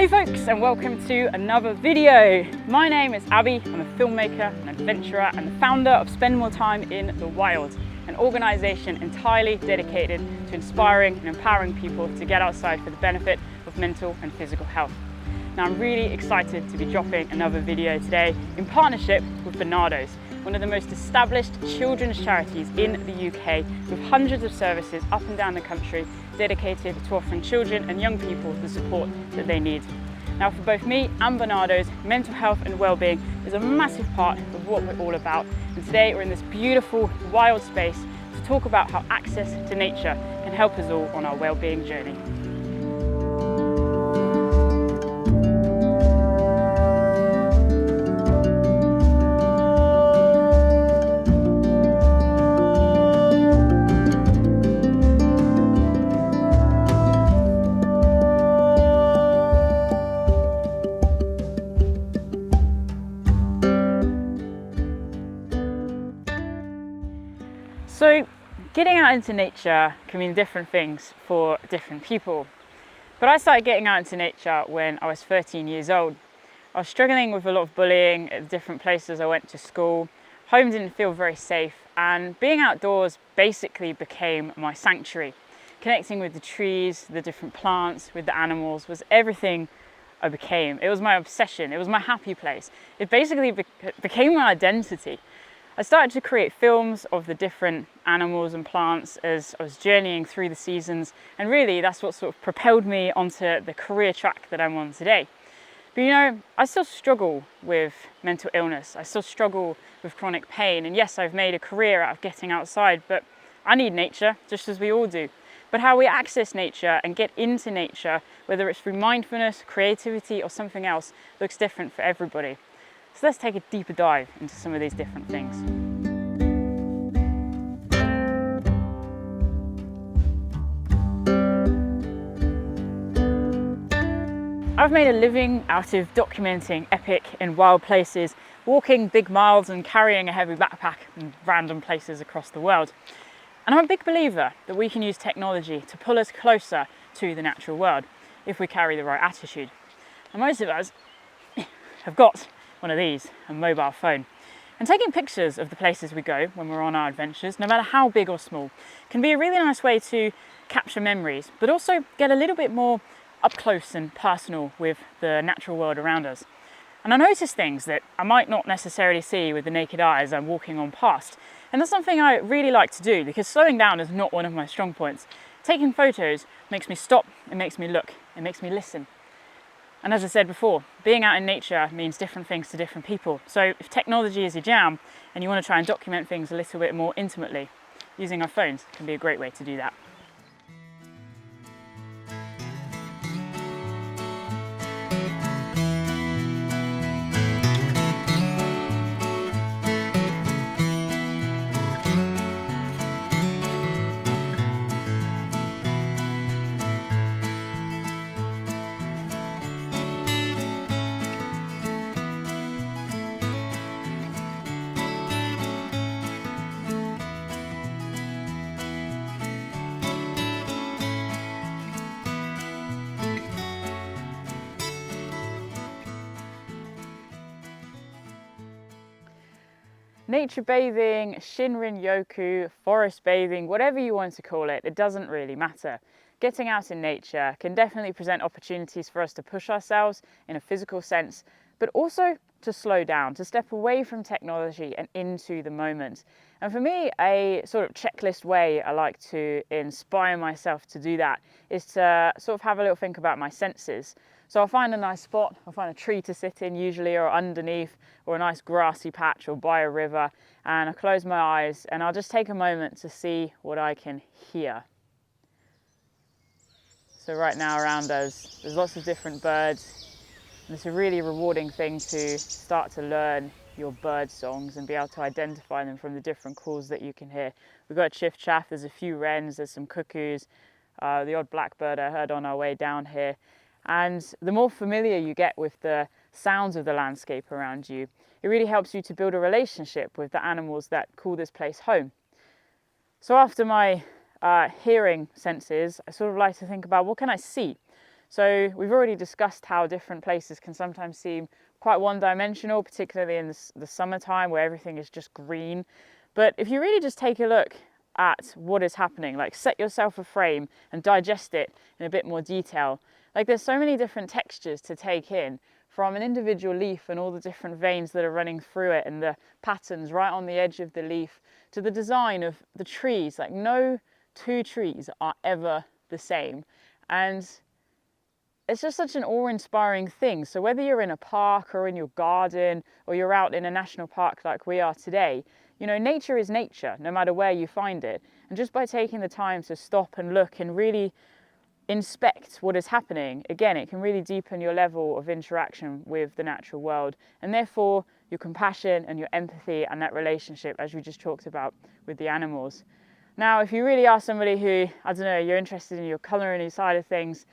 Hey folks, and welcome to another video. My name is Abbie. I'm a filmmaker, an adventurer, and the founder of Spend More Time in the Wild, an organisation entirely dedicated to inspiring and empowering people to get outside for the benefit of mental and physical health. Now I'm really excited to be dropping another video today in partnership with Barnardos, one of the most established children's charities in the UK, with hundreds of services up and down the country dedicated to offering children and young people the support that they need. Now for both me and Barnardos, mental health and well-being is a massive part of what we're all about, and today we're in this beautiful wild space to talk about how access to nature can help us all on our well-being journey. So getting out into nature can mean different things for different people. But I started getting out into nature when I was 13 years old. I was struggling with a lot of bullying at different places I went to school. Home didn't feel very safe, and being outdoors basically became my sanctuary. Connecting with the trees, the different plants, with the animals was everything I became. It was my obsession, it was my happy place. It basically became my identity. I started to create films of the different animals and plants as I was journeying through the seasons, and really that's what sort of propelled me onto the career track that I'm on today. But you know, I still struggle with mental illness, I still struggle with chronic pain, and yes, I've made a career out of getting outside, but I need nature just as we all do. But how we access nature and get into nature, whether it's through mindfulness, creativity or something else, looks different for everybody. So let's take a deeper dive into some of these different things. I've made a living out of documenting epic and wild places, walking big miles and carrying a heavy backpack in random places across the world. And I'm a big believer that we can use technology to pull us closer to the natural world if we carry the right attitude. And most of us have got one of these, a mobile phone. And taking pictures of the places we go when we're on our adventures, no matter how big or small, can be a really nice way to capture memories, but also get a little bit more up close and personal with the natural world around us. And I notice things that I might not necessarily see with the naked eye as I'm walking on past. And that's something I really like to do, because slowing down is not one of my strong points. Taking photos makes me stop, it makes me look, it makes me listen. And as I said before, being out in nature means different things to different people. So if technology is your jam and you want to try and document things a little bit more intimately, using our phones can be a great way to do that. Nature bathing, Shinrin-yoku, forest bathing, whatever you want to call it, it doesn't really matter. Getting out in nature can definitely present opportunities for us to push ourselves in a physical sense, but also to slow down, to step away from technology and into the moment. And for me, a sort of checklist way I like to inspire myself to do that is to sort of have a little think about my senses. So I'll find a nice spot, I'll find a tree to sit in usually, or underneath, or a nice grassy patch, or by a river, and I'll close my eyes and I'll just take a moment to see what I can hear. So right now around us, there's lots of different birds, and it's a really rewarding thing to start to learn your bird songs and be able to identify them from the different calls that you can hear. We've got chiff-chaff, there's a few wrens, there's some cuckoos, the odd blackbird I heard on our way down here. And the more familiar you get with the sounds of the landscape around you, it really helps you to build a relationship with the animals that call this place home. So after my hearing senses, I sort of like to think about what can I see? So we've already discussed how different places can sometimes seem quite one-dimensional, particularly in the summertime where everything is just green. But if you really just take a look at what is happening, like set yourself a frame and digest it in a bit more detail, like there's so many different textures to take in, from an individual leaf and all the different veins that are running through it and the patterns right on the edge of the leaf, to the design of the trees. Like no two trees are ever the same. And it's just such an awe-inspiring thing. So whether you're in a park or in your garden or you're out in a national park like we are today, you know, nature is nature, no matter where you find it. And just by taking the time to stop and look and really inspect what is happening, again, it can really deepen your level of interaction with the natural world, and therefore your compassion and your empathy and that relationship, as we just talked about with the animals. Now, if you really are somebody who, I don't know, you're interested in your culinary side of things,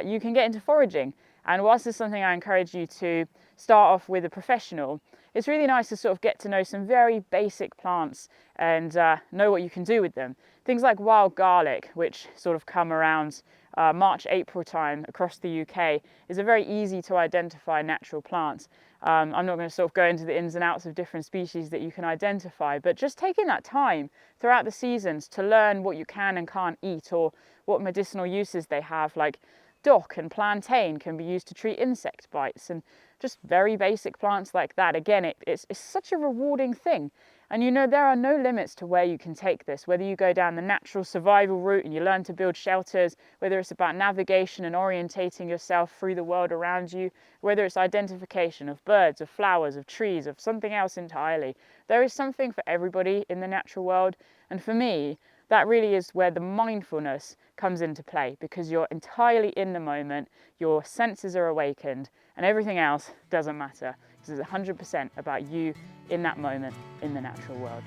you can get into foraging. And whilst it's something I encourage you to start off with a professional, it's really nice to sort of get to know some very basic plants and know what you can do with them. Things like wild garlic, which sort of come around March, April time across the UK, is a very easy to identify natural plant. I'm not going to sort of go into the ins and outs of different species that you can identify, but just taking that time throughout the seasons to learn what you can and can't eat, or what medicinal uses they have, like dock and plantain can be used to treat insect bites, and just very basic plants like that. Again, it's such a rewarding thing. And you know, there are no limits to where you can take this, whether you go down the natural survival route and you learn to build shelters, whether it's about navigation and orientating yourself through the world around you, whether it's identification of birds, of flowers, of trees, of something else entirely. There is something for everybody in the natural world. And for me, that really is where the mindfulness comes into play, because you're entirely in the moment, your senses are awakened, and everything else doesn't matter, because it's 100% about you in that moment in the natural world.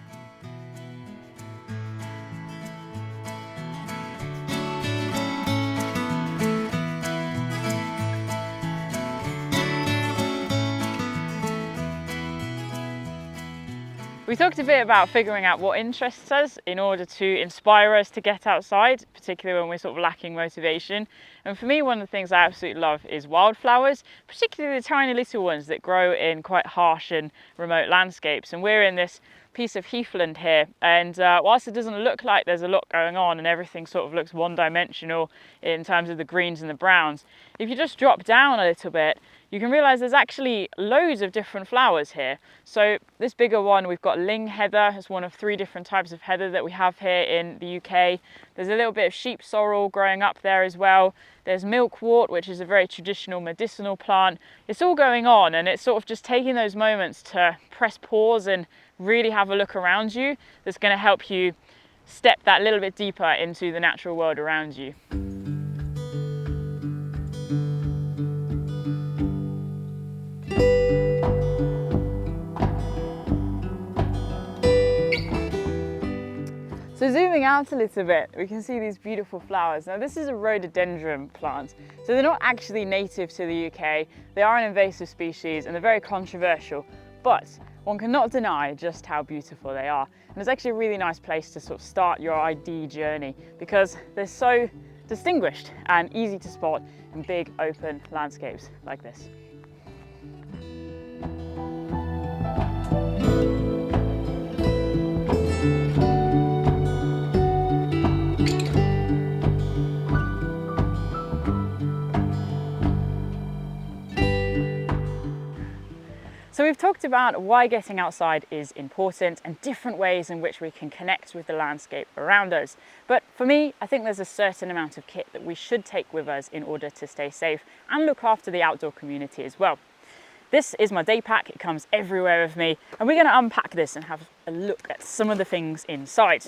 We talked a bit about figuring out what interests us in order to inspire us to get outside, particularly when we're sort of lacking motivation. And for me, one of the things I absolutely love is wildflowers, particularly the tiny little ones that grow in quite harsh and remote landscapes. And we're in this piece of heathland here, and whilst it doesn't look like there's a lot going on and everything sort of looks one-dimensional in terms of the greens and the browns, if you just drop down a little bit, you can realise there's actually loads of different flowers here. So this bigger one, we've got ling heather. It's one of 3 different types of heather that we have here in the UK. There's a little bit of sheep sorrel growing up there as well. There's milkwort, which is a very traditional medicinal plant. It's all going on, and it's sort of just taking those moments to press pause and really have a look around you that's going to help you step that little bit deeper into the natural world around you. So zooming out a little bit, we can see these beautiful flowers. Now this is a rhododendron plant, so they're not actually native to the UK. They are an invasive species and they're very controversial, but one cannot deny just how beautiful they are. And it's actually a really nice place to sort of start your ID journey, because they're so distinguished and easy to spot in big open landscapes like this. So we've talked about why getting outside is important and different ways in which we can connect with the landscape around us. But for me, I think there's a certain amount of kit that we should take with us in order to stay safe and look after the outdoor community as well. This is my day pack. It comes everywhere with me, and we're going to unpack this and have a look at some of the things inside.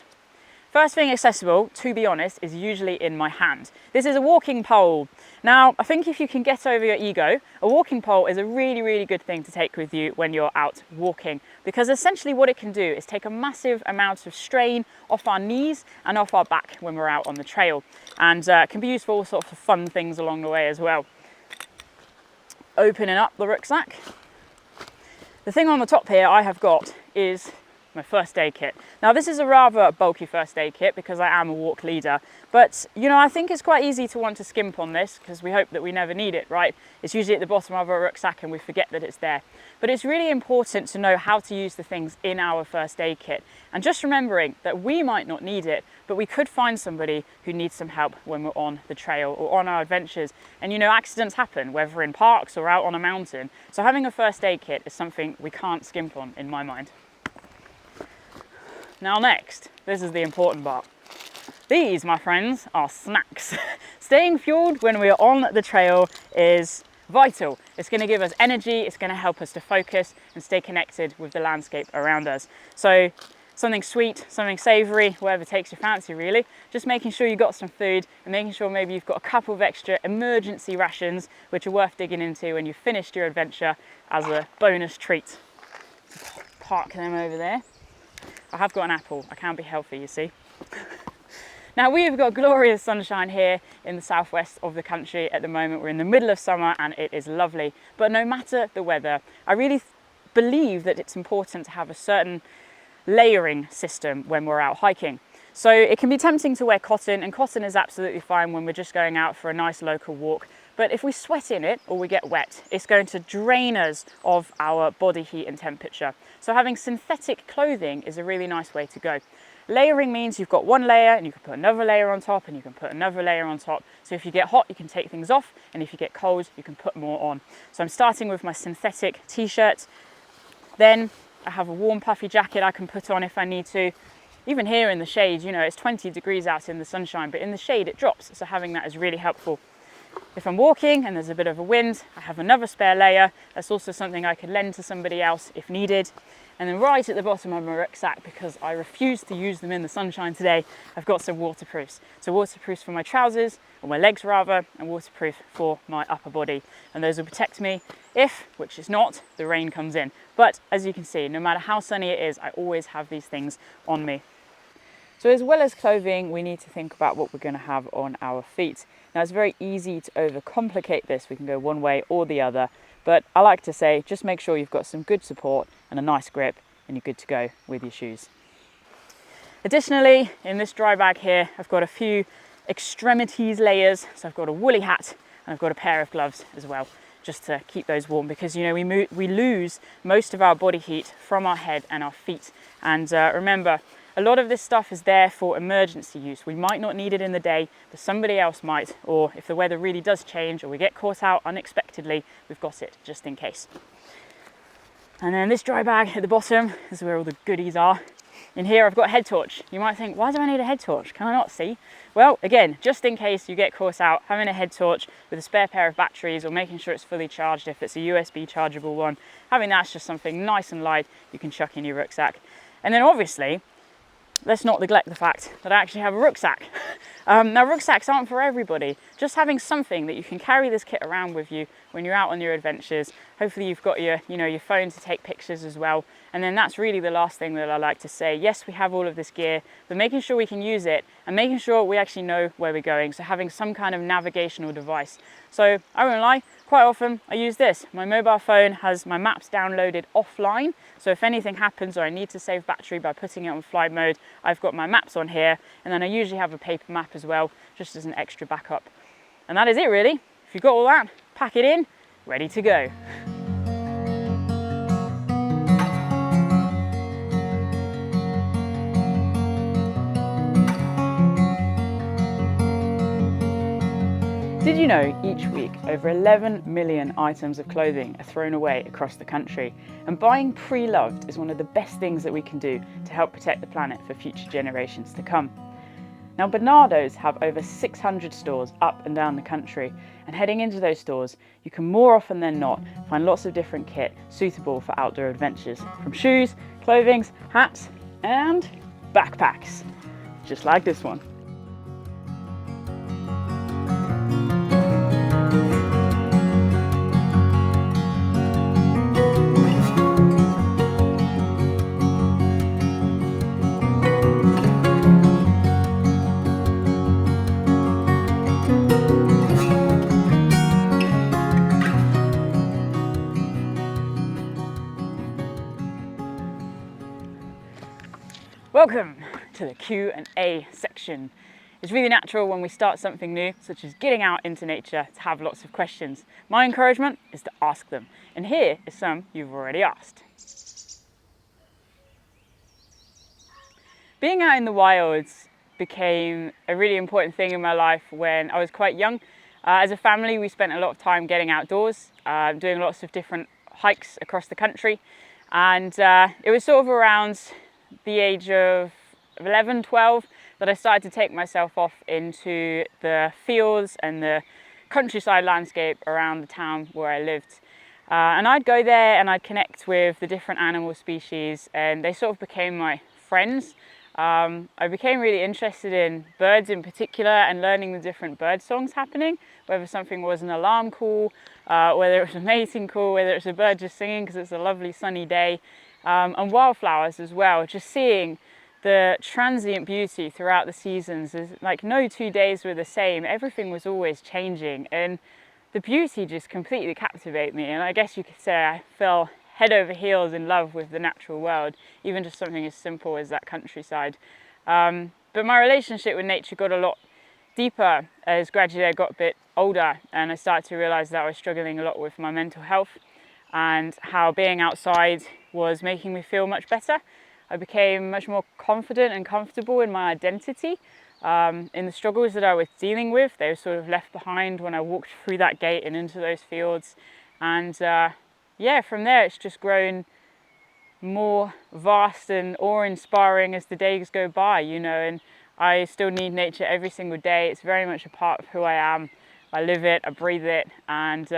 First thing accessible, to be honest, is usually in my hand. This is a walking pole. Now, I think if you can get over your ego, a walking pole is a really, really good thing to take with you when you're out walking, because essentially what it can do is take a massive amount of strain off our knees and off our back when we're out on the trail, and can be used for all sorts of fun things along the way as well. Opening up the rucksack. The thing on the top here I have got is my first aid kit. Now this is a rather bulky first aid kit because I am a walk leader, but you know, I think it's quite easy to want to skimp on this because we hope that we never need it, right? It's usually at the bottom of our rucksack and we forget that it's there. But it's really important to know how to use the things in our first aid kit, and just remembering that we might not need it, but we could find somebody who needs some help when we're on the trail or on our adventures. And you know, accidents happen, whether in parks or out on a mountain. So having a first aid kit is something we can't skimp on in my mind. Now next, this is the important part. These, my friends, are snacks. Staying fueled when we are on the trail is vital. It's going to give us energy, it's going to help us to focus and stay connected with the landscape around us. So something sweet, something savoury, whatever takes your fancy really. Just making sure you've got some food and making sure maybe you've got a couple of extra emergency rations which are worth digging into when you've finished your adventure as a bonus treat. Park them over there. I have got an apple, I can be healthy, you see. Now we've got glorious sunshine here in the southwest of the country at the moment. We're in the middle of summer and it is lovely. But no matter the weather, I really believe that it's important to have a certain layering system when we're out hiking. So it can be tempting to wear cotton, and cotton is absolutely fine when we're just going out for a nice local walk. But if we sweat in it or we get wet, it's going to drain us of our body heat and temperature. So having synthetic clothing is a really nice way to go. Layering means you've got one layer and you can put another layer on top and you can put another layer on top. So if you get hot, you can take things off, and if you get cold, you can put more on. So I'm starting with my synthetic t-shirt. Then I have a warm puffy jacket I can put on if I need to. Even here in the shade, you know, it's 20 degrees out in the sunshine, but in the shade it drops. So having that is really helpful. If I'm walking and there's a bit of a wind, I have another spare layer. That's also something I could lend to somebody else if needed. And then right at the bottom of my rucksack, because I refuse to use them in the sunshine today, I've got some waterproofs. So waterproofs for my trousers, or my legs rather, and waterproof for my upper body. And those will protect me if, which is not, the rain comes in. But as you can see, no matter how sunny it is, I always have these things on me. So as well as clothing, we need to think about what we're going to have on our feet. Now it's very easy to overcomplicate this. We can go one way or the other. But I like to say, just make sure you've got some good support and a nice grip, and you're good to go with your shoes. Additionally, in this dry bag here, I've got a few extremities layers. So I've got a woolly hat and I've got a pair of gloves as well, just to keep those warm, because you know we lose most of our body heat from our head and our feet. And remember, a lot of this stuff is there for emergency use. We might not need it in the day, but somebody else might, or if the weather really does change or we get caught out unexpectedly, we've got it just in case. And then this dry bag at the bottom is where all the goodies are. In here I've got a head torch. You might think, why do I need a head torch? Can I not see? Well, again, just in case you get caught out, having a head torch with a spare pair of batteries, or making sure it's fully charged if it's a USB chargeable one, having that's just something nice and light you can chuck in your rucksack. And then obviously, let's not neglect the fact that I actually have a rucksack. Now rucksacks aren't for everybody. Just having something that you can carry this kit around with you when you're out on your adventures. Hopefully you've got your phone to take pictures as well. And then that's really the last thing that I like to say. Yes, we have all of this gear, but making sure we can use it and making sure we actually know where we're going. So having some kind of navigational device. So I won't lie, quite often I use this. My mobile phone has my maps downloaded offline. So if anything happens or I need to save battery by putting it on flight mode, I've got my maps on here. And then I usually have a paper map as well, just as an extra backup. And that is it really. If you've got all that, pack it in, ready to go. Did you know each week over 11 million items of clothing are thrown away across the country? And buying pre-loved is one of the best things that we can do to help protect the planet for future generations to come. Now Barnardos have over 600 stores up and down the country, and heading into those stores you can more often than not find lots of different kit suitable for outdoor adventures, from shoes, clothing, hats and backpacks, just like this one. Welcome to the Q&A section. It's really natural when we start something new, such as getting out into nature, to have lots of questions. My encouragement is to ask them, and here is some you've already asked. Being out in the wilds became a really important thing in my life when I was quite young. As a family, we spent a lot of time getting outdoors, doing lots of different hikes across the country, and it was sort of around the age of 11, 12 that I started to take myself off into the fields and the countryside landscape around the town where I lived. And I'd go there and I'd connect with the different animal species, and they sort of became my friends. I became really interested in birds in particular and learning the different bird songs happening, whether something was an alarm call, whether it was a mating call, whether it was a bird just singing because it's a lovely sunny day, and wildflowers as well. Just seeing the transient beauty throughout the seasons. Is like no 2 days were the same. Everything was always changing, and the beauty just completely captivated me. And I guess you could say I fell head over heels in love with the natural world, even just something as simple as that countryside. But my relationship with nature got a lot deeper as gradually I got a bit older, and I started to realize that I was struggling a lot with my mental health and how being outside was making me feel much better. I became much more confident and comfortable in my identity. In the struggles that I was dealing with, they were sort of left behind when I walked through that gate and into those fields. And yeah, from there it's just grown more vast and awe-inspiring as the days go by, you know, and I still need nature every single day. It's very much a part of who I am. I live it, I breathe it, and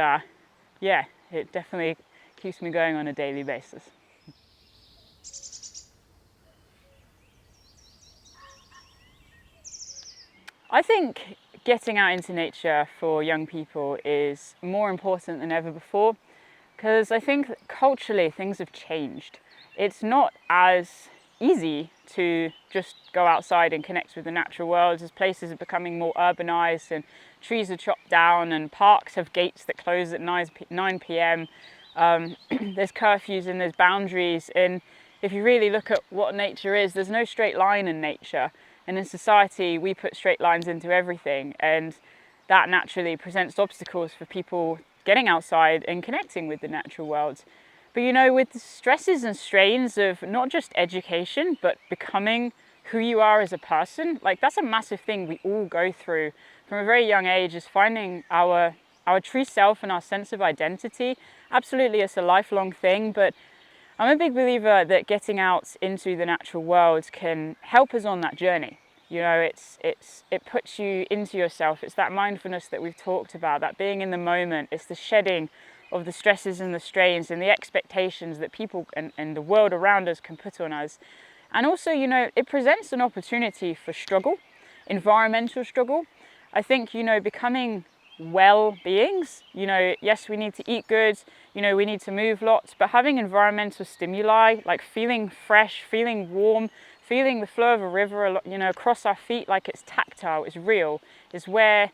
yeah, it definitely keeps me going on a daily basis. I think getting out into nature for young people is more important than ever before, because I think culturally things have changed. It's not as easy to just go outside and connect with the natural world, as places are becoming more urbanized and trees are chopped down and parks have gates that close at 9 p.m. There's curfews and there's boundaries, and if you really look at what nature is, there's no straight line in nature. And in society, we put straight lines into everything, and that naturally presents obstacles for people getting outside and connecting with the natural world. But you know, with the stresses and strains of not just education, but becoming who you are as a person, like that's a massive thing we all go through from a very young age, is finding our true self and our sense of identity. Absolutely, it's a lifelong thing, but I'm a big believer that getting out into the natural world can help us on that journey. You know, it puts you into yourself. It's that mindfulness that we've talked about, that being in the moment. It's the shedding of the stresses and the strains and the expectations that people and the world around us can put on us. And also, you know, it presents an opportunity for struggle, environmental struggle. I think, you know, becoming well beings, you know, yes, we need to eat good, you know, we need to move lots, but having environmental stimuli, like feeling fresh, feeling warm, feeling the flow of a river, you know, across our feet, like it's tactile, it's real, is where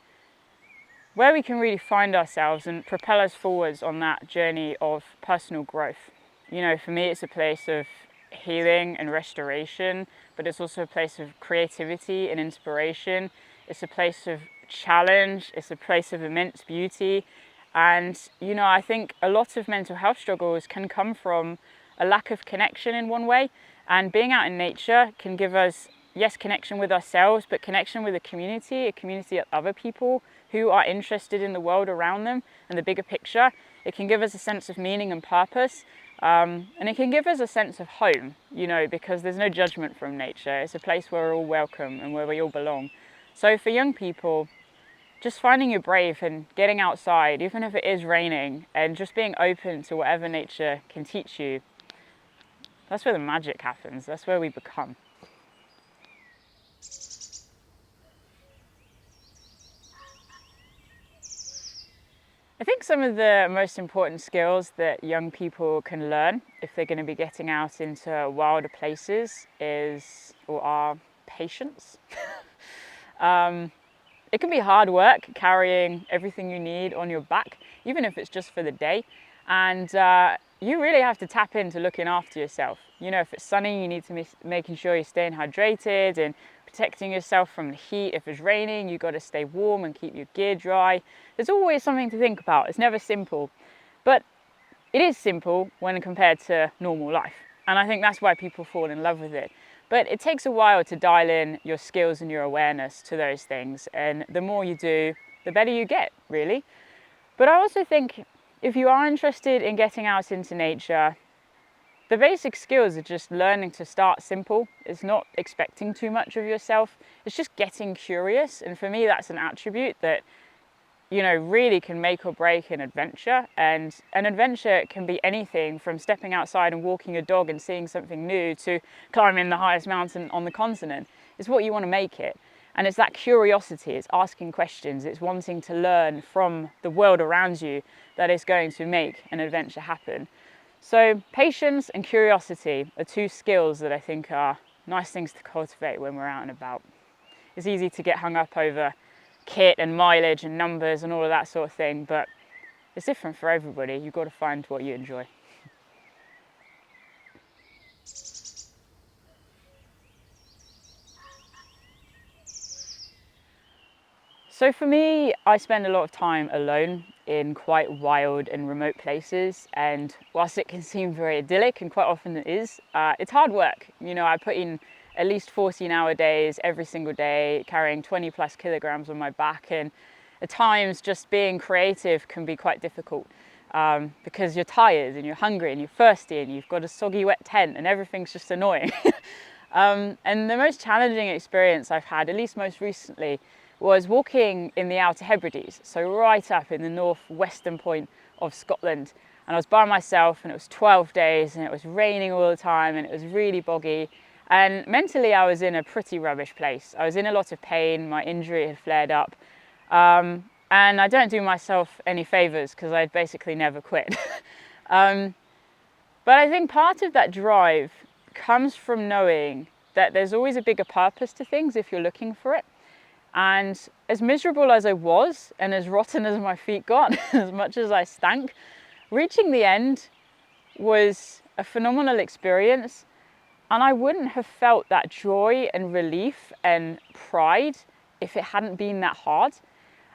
we can really find ourselves and propel us forwards on that journey of personal growth. You know, for me, it's a place of healing and restoration, but it's also a place of creativity and inspiration. It's a place of challenge, it's a place of immense beauty. And you know, I think a lot of mental health struggles can come from a lack of connection in one way, and being out in nature can give us, yes, connection with ourselves, but connection with a community of other people who are interested in the world around them and the bigger picture. It can give us a sense of meaning and purpose, and it can give us a sense of home, you know, because there's no judgment from nature. It's a place where we're all welcome and where we all belong. So for young people, just finding your brave and getting outside, even if it is raining, and just being open to whatever nature can teach you, that's where the magic happens. That's where we become. I think some of the most important skills that young people can learn if they're going to be getting out into wilder places are patience. It can be hard work carrying everything you need on your back, even if it's just for the day. And you really have to tap into looking after yourself. You know, if it's sunny, you need to be making sure you're staying hydrated and protecting yourself from the heat. If it's raining, you've got to stay warm and keep your gear dry. There's always something to think about. It's never simple, but it is simple when compared to normal life. And I think that's why people fall in love with it. But it takes a while to dial in your skills and your awareness to those things. And the more you do, the better you get, really. But I also think if you are interested in getting out into nature, the basic skills are just learning to start simple. It's not expecting too much of yourself. It's just getting curious. And for me, that's an attribute that, you know, really can make or break an adventure. And an adventure can be anything from stepping outside and walking a dog and seeing something new to climbing the highest mountain on the continent. It's what you want to make it. And it's that curiosity, it's asking questions, it's wanting to learn from the world around you that is going to make an adventure happen. So patience and curiosity are two skills that I think are nice things to cultivate when we're out and about. It's easy to get hung up over kit and mileage and numbers and all of that sort of thing, but it's different for everybody. You've got to find what you enjoy. So for me, I spend a lot of time alone in quite wild and remote places, and whilst it can seem very idyllic, and quite often it is, it's hard work. You know, I put in at least 14-hour days every single day, carrying 20 plus kilograms on my back, and at times just being creative can be quite difficult because you're tired and you're hungry and you're thirsty and you've got a soggy wet tent and everything's just annoying. And the most challenging experience I've had, at least most recently, was walking in the Outer Hebrides, so right up in the northwestern point of Scotland. And I was by myself, and it was 12 days, and it was raining all the time, and it was really boggy. And mentally, I was in a pretty rubbish place. I was in a lot of pain, my injury had flared up. And I don't do myself any favours because I'd basically never quit. But I think part of that drive comes from knowing that there's always a bigger purpose to things if you're looking for it. And as miserable as I was, and as rotten as my feet got, as much as I stank, reaching the end was a phenomenal experience. And I wouldn't have felt that joy and relief and pride if it hadn't been that hard.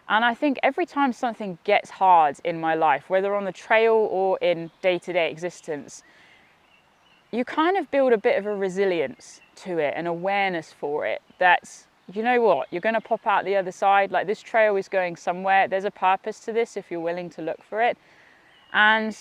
And I think every time something gets hard in my life, whether on the trail or in day-to-day existence, you kind of build a bit of a resilience to it, an awareness for it, that's, you know what, you're going to pop out the other side. Like, this trail is going somewhere. There's a purpose to this if you're willing to look for it. And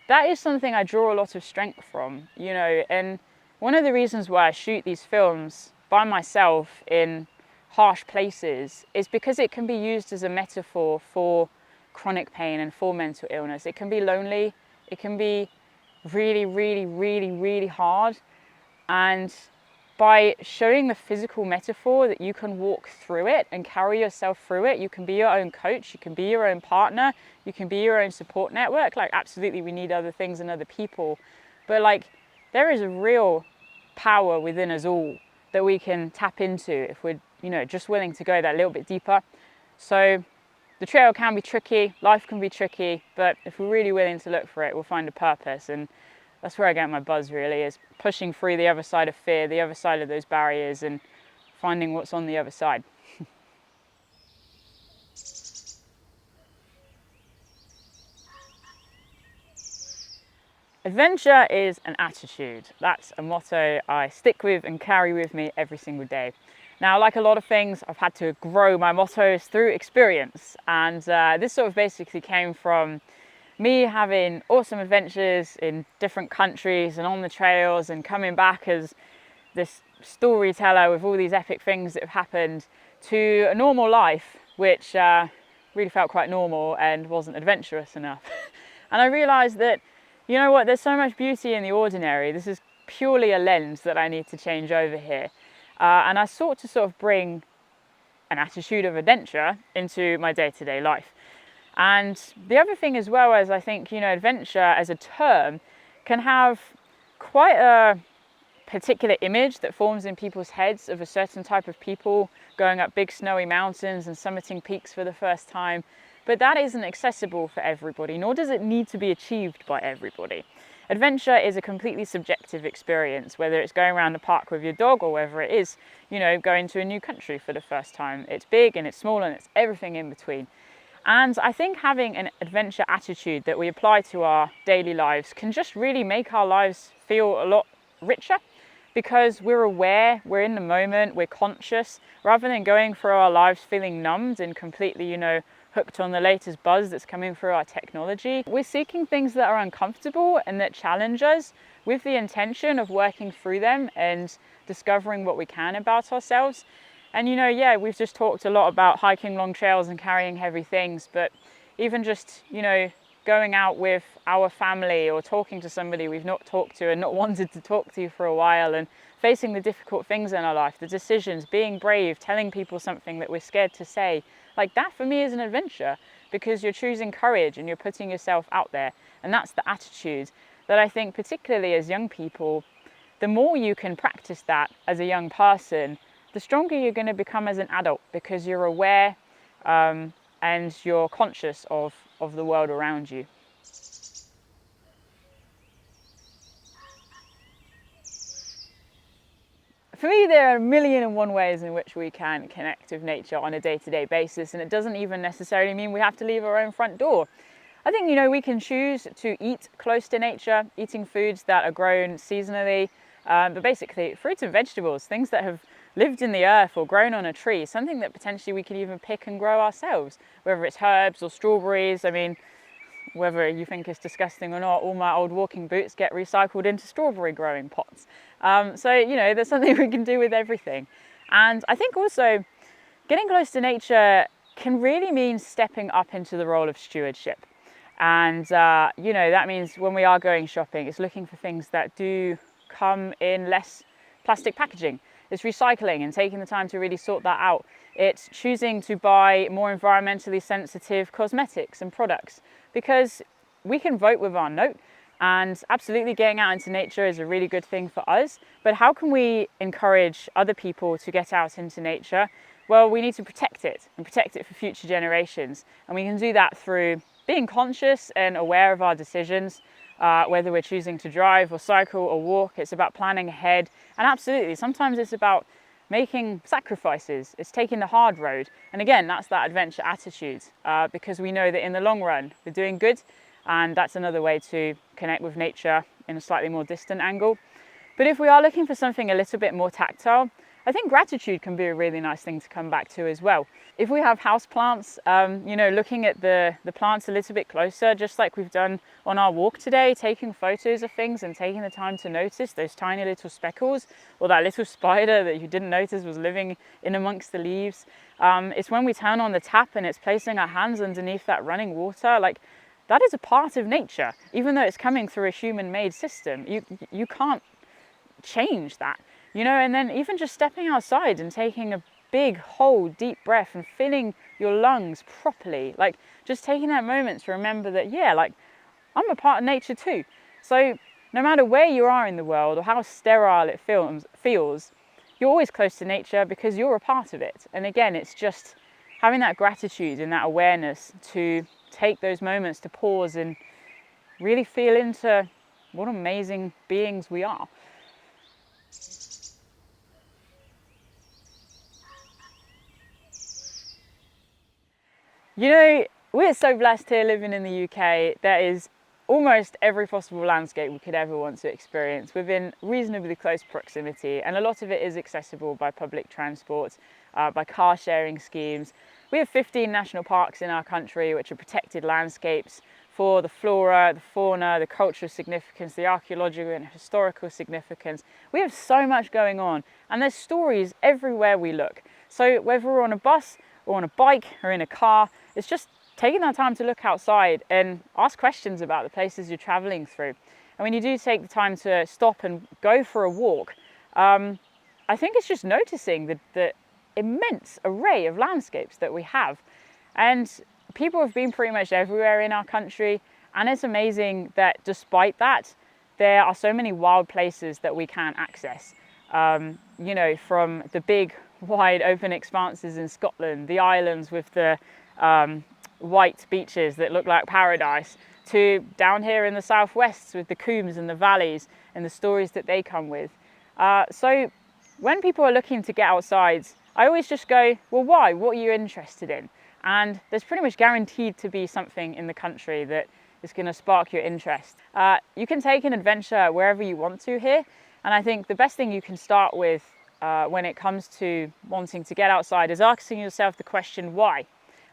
that is something I draw a lot of strength from, you know. And one of the reasons why I shoot these films by myself in harsh places is because it can be used as a metaphor for chronic pain and for mental illness. It can be lonely. It can be really, really, really, really hard. And by showing the physical metaphor that you can walk through it and carry yourself through it, you can be your own coach, you can be your own partner, you can be your own support network. Like, absolutely, we need other things and other people. But like, there is a real power within us all that we can tap into if we're, you know, just willing to go that little bit deeper. So the trail can be tricky, life can be tricky, but if we're really willing to look for it, we'll find a purpose. And that's where I get my buzz, really, is pushing through the other side of fear, the other side of those barriers, and finding what's on the other side. Adventure is an attitude. That's a motto I stick with and carry with me every single day. Now, like a lot of things, I've had to grow my mottos through experience. And this sort of basically came from me having awesome adventures in different countries and on the trails, and coming back as this storyteller with all these epic things that have happened, to a normal life, which really felt quite normal and wasn't adventurous enough. And I realized that, you know what, there's so much beauty in the ordinary. This is purely a lens that I need to change over here. And I sought to sort of bring an attitude of adventure into my day-to-day life. And the other thing as well is, I think, you know, adventure as a term can have quite a particular image that forms in people's heads of a certain type of people going up big snowy mountains and summiting peaks for the first time. But that isn't accessible for everybody, nor does it need to be achieved by everybody. Adventure is a completely subjective experience, whether it's going around the park with your dog or whether it is, you know, going to a new country for the first time. It's big and it's small and it's everything in between. And I think having an adventure attitude that we apply to our daily lives can just really make our lives feel a lot richer, because we're aware, we're in the moment, we're conscious, rather than going through our lives feeling numbed and completely, you know, hooked on the latest buzz that's coming through our technology. We're seeking things that are uncomfortable and that challenge us with the intention of working through them and discovering what we can about ourselves. And you know, yeah, we've just talked a lot about hiking long trails and carrying heavy things, but even just, you know, going out with our family or talking to somebody we've not talked to and not wanted to talk to for a while, and facing the difficult things in our life, the decisions, being brave, telling people something that we're scared to say. Like that for me is an adventure, because you're choosing courage and you're putting yourself out there. And that's the attitude that I think, particularly as young people, the more you can practice that as a young person, the stronger you're going to become as an adult, because you're aware and you're conscious of the world around you. For me, there are 1,000,001 ways in which we can connect with nature on a day-to-day basis, and it doesn't even necessarily mean we have to leave our own front door. I think, you know, we can choose to eat close to nature, eating foods that are grown seasonally, but basically fruits and vegetables, things that have lived in the earth or grown on a tree, something that potentially we can even pick and grow ourselves, whether it's herbs or strawberries. I mean, whether you think it's disgusting or not, all my old walking boots get recycled into strawberry growing pots. So, you know, there's something we can do with everything. And I think also getting close to nature can really mean stepping up into the role of stewardship. And, you know, that means when we are going shopping, it's looking for things that do come in less plastic packaging. It's recycling and taking the time to really sort that out. It's choosing to buy more environmentally sensitive cosmetics and products, because we can vote with our note, and absolutely getting out into nature is a really good thing for us. But how can we encourage other people to get out into nature? Well, we need to protect it and protect it for future generations. And we can do that through being conscious and aware of our decisions. Whether we're choosing to drive or cycle or walk, it's about planning ahead. And absolutely, sometimes it's about making sacrifices. It's taking the hard road. And again, that's that adventure attitude, because we know that in the long run, we're doing good. And that's another way to connect with nature in a slightly more distant angle. But if we are looking for something a little bit more tactile, I think gratitude can be a really nice thing to come back to as well. If we have house plants, you know, looking at the plants a little bit closer, just like we've done on our walk today, taking photos of things and taking the time to notice those tiny little speckles, or that little spider that you didn't notice was living in amongst the leaves. It's when we turn on the tap and it's placing our hands underneath that running water. Like, that is a part of nature, even though it's coming through a human-made system. You can't change that, you know. And then even just stepping outside and taking a big, whole, deep breath and filling your lungs properly, like just taking that moment to remember that, yeah, like I'm a part of nature too. So no matter where you are in the world or how sterile it feels, you're always close to nature because you're a part of it. And again, it's just having that gratitude and that awareness to take those moments to pause and really feel into what amazing beings we are. You know, we're so blessed here living in the UK. There is almost every possible landscape we could ever want to experience within reasonably close proximity, and a lot of it is accessible by public transport, by car sharing schemes. We have 15 national parks in our country, which are protected landscapes for the flora, the fauna, the cultural significance, the archaeological and historical significance. We have so much going on, and there's stories everywhere we look. So whether we're on a bus or on a bike or in a car, it's just taking that time to look outside and ask questions about the places you're traveling through. And when you do take the time to stop and go for a walk, I think it's just noticing the immense array of landscapes that we have. And people have been pretty much everywhere in our country, and it's amazing that despite that, there are so many wild places that we can access. You know, from the big, wide open expanses in Scotland, the islands with the white beaches that look like paradise, to down here in the southwest with the combes and the valleys and the stories that they come with. So when people are looking to get outside, I always just go, well, why? What are you interested in? And there's pretty much guaranteed to be something in the country that is going to spark your interest. You can take an adventure wherever you want to here, and I think the best thing you can start with when it comes to wanting to get outside is asking yourself the question, why?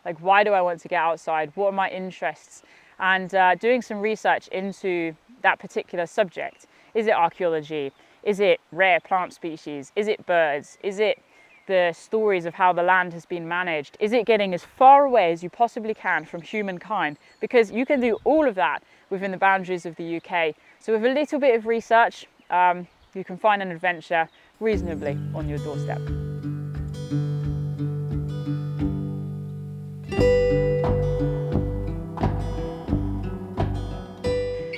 Like, why do I want to get outside? What are my interests? And doing some research into that particular subject. Is it archaeology? Is it rare plant species? Is it birds? Is it the stories of how the land has been managed? Is it getting as far away as you possibly can from humankind? Because you can do all of that within the boundaries of the UK. So with a little bit of research, you can find an adventure reasonably on your doorstep.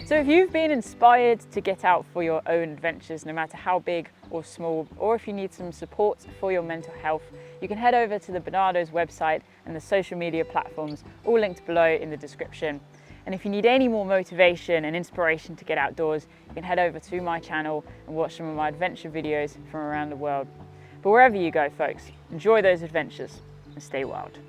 So if you've been inspired to get out for your own adventures, no matter how big or small, or if you need some support for your mental health, you can head over to the Barnardos website and the social media platforms, all linked below in the description. And if you need any more motivation and inspiration to get outdoors, you can head over to my channel and watch some of my adventure videos from around the world. But wherever you go, folks, enjoy those adventures and stay wild.